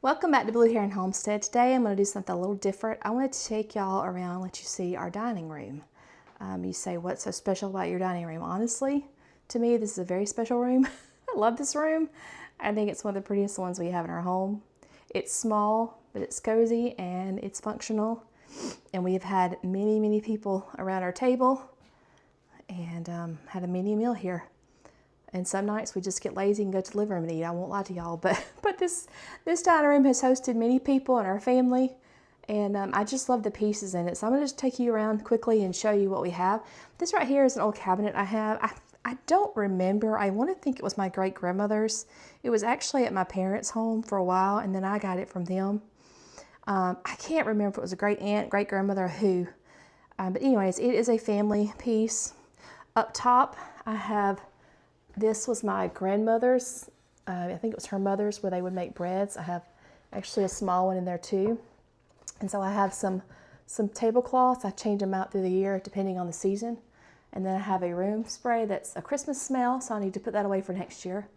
Welcome back to Blue Heron Homestead. Today I'm going to do something a little different. I wanted to take y'all around and let you see our dining room. You say, what's so special about your dining room? Honestly, to me, this is a very special room. I love this room. I think it's one of the prettiest ones we have in our home. It's small, but it's cozy and it's functional. And we have had many people around our table and had a mini meal here. And some nights we just get lazy and go to the living room and eat. I won't lie to y'all, but this dining room has hosted many people in our family, and I just love the pieces in it. So I'm gonna just take you around quickly and show you what we have. This right here is an old cabinet I have. I don't remember. I want to think it was my great grandmother's. It was actually at my parents' home for a while, and then I got it from them. I can't remember if it was a great aunt, great grandmother, or who. But anyways, it is a family piece. Up top, I have. This was my grandmother's, I think it was her mother's, where they would make breads. I have actually a small one in there too. And so I have some tablecloths. I change them out through the year depending on the season. And then I have a room spray that's a Christmas smell, so I need to put that away for next year.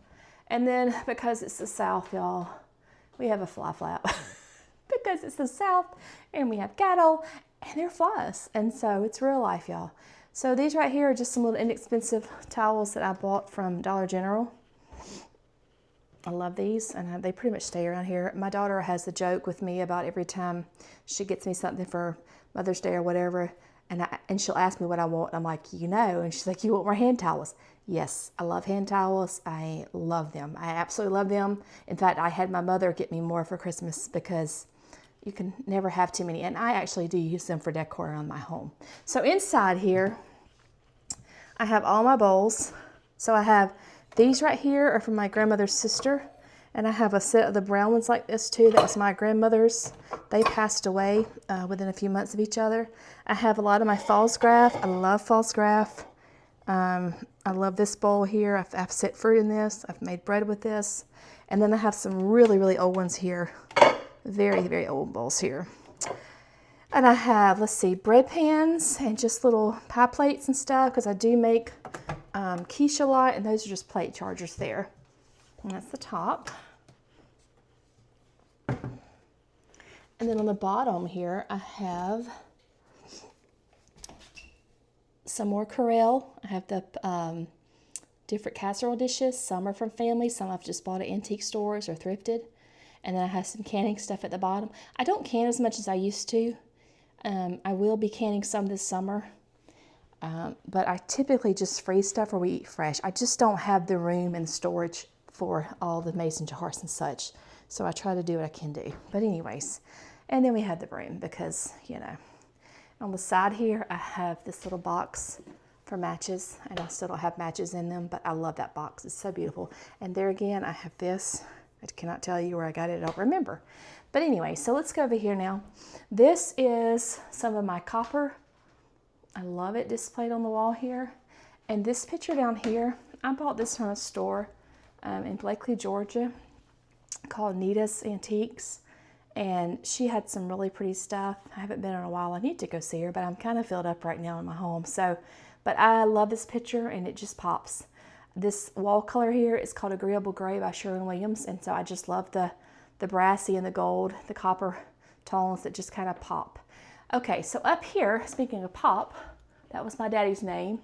And then because it's the South, y'all, we have a fly flap. Because it's the South and we have cattle and they're flies. And so it's real life, y'all. So these right here are just some little inexpensive towels that I bought from Dollar General. I love these, and they pretty much stay around here. My daughter has a joke with me about every time she gets me something for Mother's Day or whatever, and she'll ask me what I want. I'm like, you know, and she's like, you want more hand towels? Yes, I love hand towels. I love them. I absolutely love them. In fact, I had my mother get me more for Christmas because you can never have too many, and I actually do use them for decor around my home. So inside here, I have all my bowls. So I have these right here are from my grandmother's sister, and I have a set of the brown ones like this too. That was my grandmother's. They passed away within a few months of each other. I have a lot of my false graph. I love false graph. I love this bowl here. I've set fruit in this. I've made bread with this. And then I have some really old ones here. Very old bowls here. And I have, let's see, bread pans and just little pie plates and stuff, because I do make quiche a lot, and those are just plate chargers there. And that's the top. And then on the bottom here, I have some more Corelle. I have the different casserole dishes. Some are from family, some I've just bought at antique stores or thrifted. And then I have some canning stuff at the bottom. I don't can as much as I used to. I will be canning some this summer. But I typically just freeze stuff or we eat fresh. I just don't have the room and storage for all the mason jars and such. So I try to do what I can do. But anyways, and then we have the broom because, you know. On the side here, I have this little box for matches. And I still don't have matches in them, but I love that box. It's so beautiful. And there again, I have this. I cannot tell you where I got it. I don't remember. But anyway, so let's go over here now. This is some of my copper. I love it displayed on the wall here. And this picture down here, I bought this from a store in Blakely, Georgia called Nita's Antiques. And she had some really pretty stuff. I haven't been in a while. I need to go see her, but I'm kind of filled up right now in my home. So, but I love this picture and it just pops. This wall color here is called Agreeable Gray by Sherwin-Williams, and so I just love the brassy and the gold, the copper tones that just kind of pop. Okay, so up here, speaking of pop, that was my daddy's name.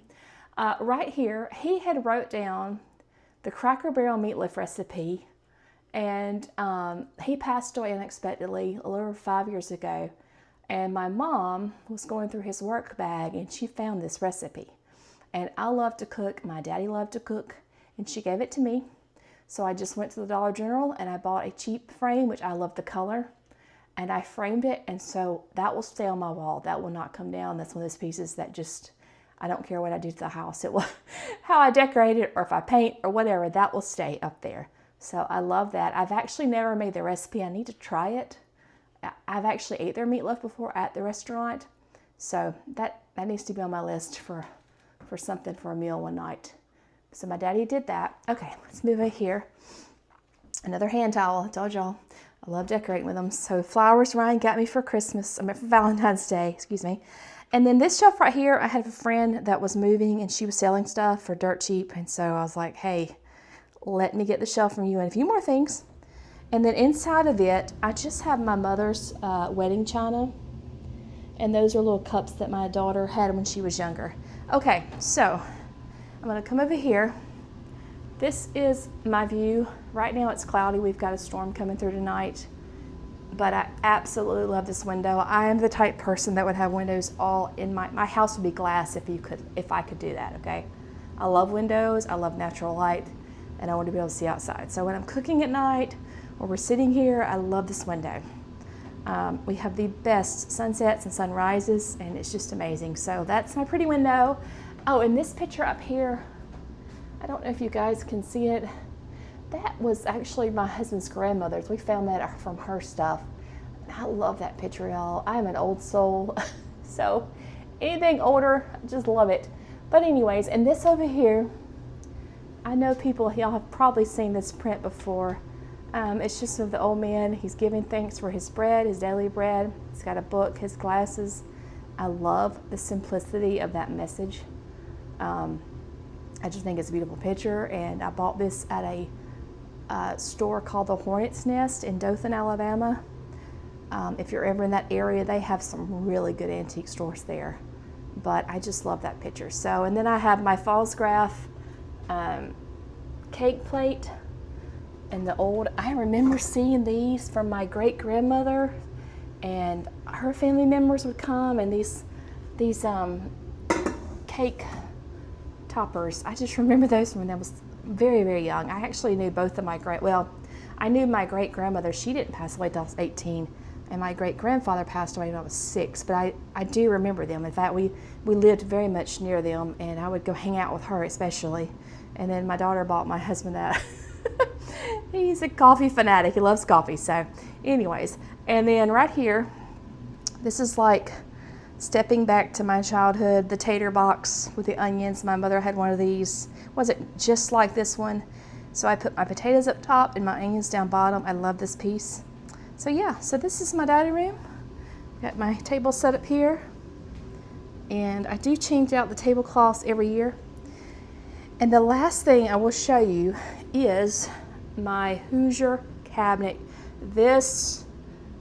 Right here, he had wrote down the Cracker Barrel meatloaf recipe, and he passed away unexpectedly a little over 5 years ago, and my mom was going through his work bag, and she found this recipe. And I love to cook, my daddy loved to cook, and she gave it to me. So I just went to the Dollar General and I bought a cheap frame, which I love the color, and I framed it, and so that will stay on my wall. That will not come down. That's one of those pieces that just, I don't care what I do to the house. It will, how I decorate it or if I paint or whatever, that will stay up there. So I love that. I've actually never made the recipe. I need to try it. I've actually ate their meatloaf before at the restaurant. So that needs to be on my list for something for a meal one night. So my daddy did that. Okay, let's move over here. Another hand towel. I told y'all I love decorating with them. So flowers Ryan got me for Christmas, for Valentine's Day, excuse me. And then this shelf right here, I had a friend that was moving and she was selling stuff for dirt cheap. And so I was like, hey, let me get the shelf from you and a few more things. And then inside of it, I just have my mother's wedding china. And those are little cups that my daughter had when she was younger. Okay, so I'm gonna come over here. This is my view. Right now it's cloudy. We've got a storm coming through tonight, but I absolutely love this window. I am the type person that would have windows all in my house would be glass if I could do that, okay? I love windows, I love natural light, and I want to be able to see outside. So when I'm cooking at night or we're sitting here, I love this window. We have the best sunsets and sunrises, and it's just amazing. So that's my pretty window. Oh, and this picture up here, I don't know if you guys can see it. That was actually my husband's grandmother's. We found that from her stuff. I love that picture, y'all. I'm an old soul, so anything older, I just love it. But anyways, and this over here, I know people, y'all have probably seen this print before. It's just of the old man. He's giving thanks for his bread, his daily bread. He's got a book, his glasses. I love the simplicity of that message. I just think it's a beautiful picture, and I bought this at a store called the Hornet's Nest in Dothan, Alabama. If you're ever in that area, they have some really good antique stores there. But I just love that picture. So, and then I have my Fallsgraf cake plate. And I remember seeing these from my great-grandmother, and her family members would come, and these cake toppers. I just remember those from when I was very, very young. I actually knew both of I knew my great-grandmother. She didn't pass away until I was 18, and my great-grandfather passed away when I was 6, but I do remember them. In fact, we lived very much near them, and I would go hang out with her especially. And then my daughter bought my husband that. He's a coffee fanatic. He loves coffee. So anyways, and then right here, this is like stepping back to my childhood, the tater box with the onions. My mother had one of these. Was it just like this one? So I put my potatoes up top and my onions down bottom. I love this piece. So yeah, so this is my dining room. Got my table set up here. And I do change out the tablecloths every year. And the last thing I will show you is my Hoosier cabinet. This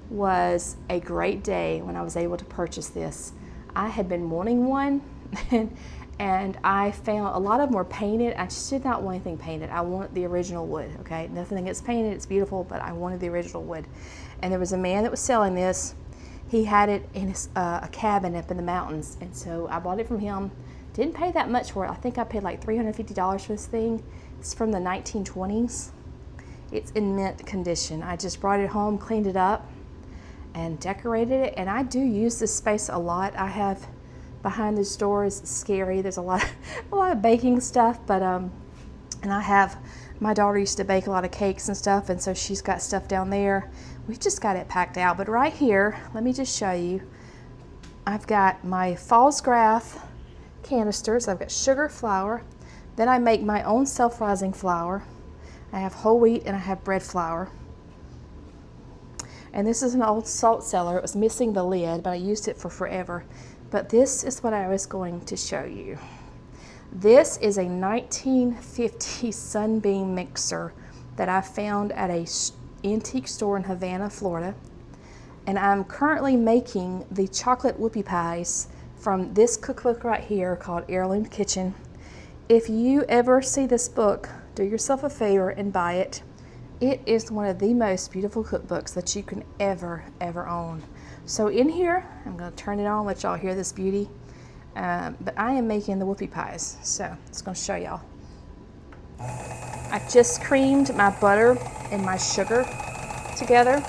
was a great day when I was able to purchase this. I had been wanting one and I found a lot of them were painted. I just did not want anything painted. I wanted the original wood, okay? Nothing gets painted, it's beautiful, but I wanted the original wood. And there was a man that was selling this. He had it in a cabin up in the mountains, and so I bought it from him. Didn't pay that much for it. I think I paid like $350 for this thing. It's from the 1920s. It's in mint condition. I just brought it home, cleaned it up, and decorated it. And I do use this space a lot. I have behind this door is scary. There's a lot of baking stuff, but and I have, my daughter used to bake a lot of cakes and stuff, and so she's got stuff down there. We've just got it packed out. But right here, let me just show you. I've got my Fallsgraf canisters. I've got sugar, flour. Then I make my own self-rising flour. I have whole wheat and I have bread flour. And this is an old salt cellar. It was missing the lid, but I used it for forever. But this is what I was going to show you. This is a 1950 Sunbeam mixer that I found at a antique store in Havana, Florida. And I'm currently making the chocolate whoopie pies from this cookbook right here called Heirloom Kitchen. If you ever see this book, do yourself a favor and buy it. It is one of the most beautiful cookbooks that you can ever own. So in here, I'm going to turn it on, let y'all hear this beauty. But I am making the whoopie pies, so I'm just going to show y'all. I just creamed my butter and my sugar together.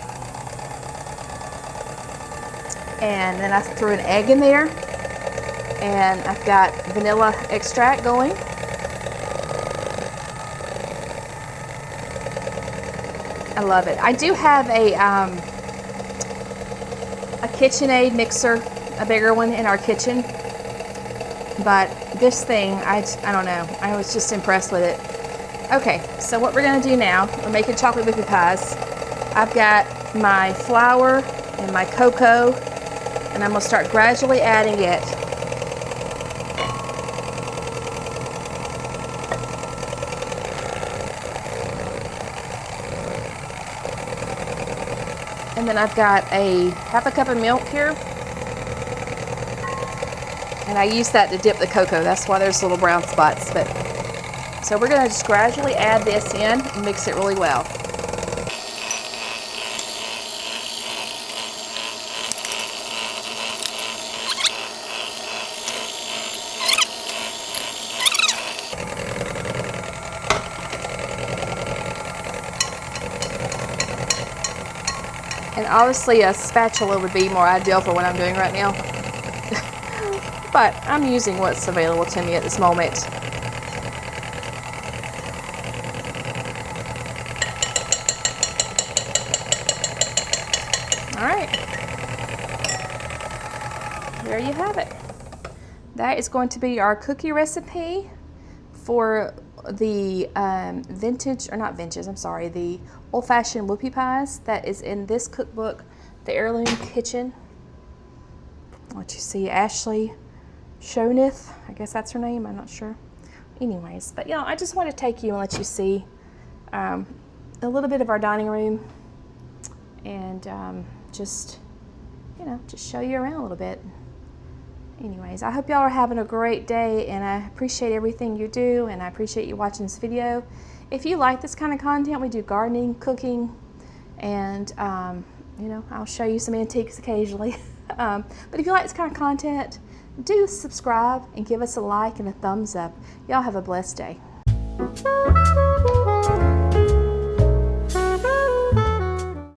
And then I threw an egg in there. And I've got vanilla extract going. I love it. I do have a KitchenAid mixer, a bigger one in our kitchen. But this thing, I don't know. I was just impressed with it. Okay, so what we're gonna do now, we're making chocolate whoopie pies. I've got my flour and my cocoa, and I'm gonna start gradually adding it. And then I've got a half a cup of milk here. And I use that to dip the cocoa. That's why there's little brown spots. But so we're going to just gradually add this in and mix it really well. And obviously a spatula would be more ideal for what I'm doing right now. But I'm using what's available to me at this moment. All right. There you have it. That is going to be our cookie recipe for the the old-fashioned whoopie pies that is in this cookbook, The Heirloom Kitchen. What you see, Ashley Shoneth, I guess that's her name, I'm not sure. Anyways, but I just want to take you and let you see a little bit of our dining room and just show you around a little bit. Anyways, I hope y'all are having a great day, and I appreciate everything you do, and I appreciate you watching this video. If you like this kind of content, we do gardening, cooking, and I'll show you some antiques occasionally. But if you like this kind of content, do subscribe and give us a like and a thumbs up. Y'all have a blessed day.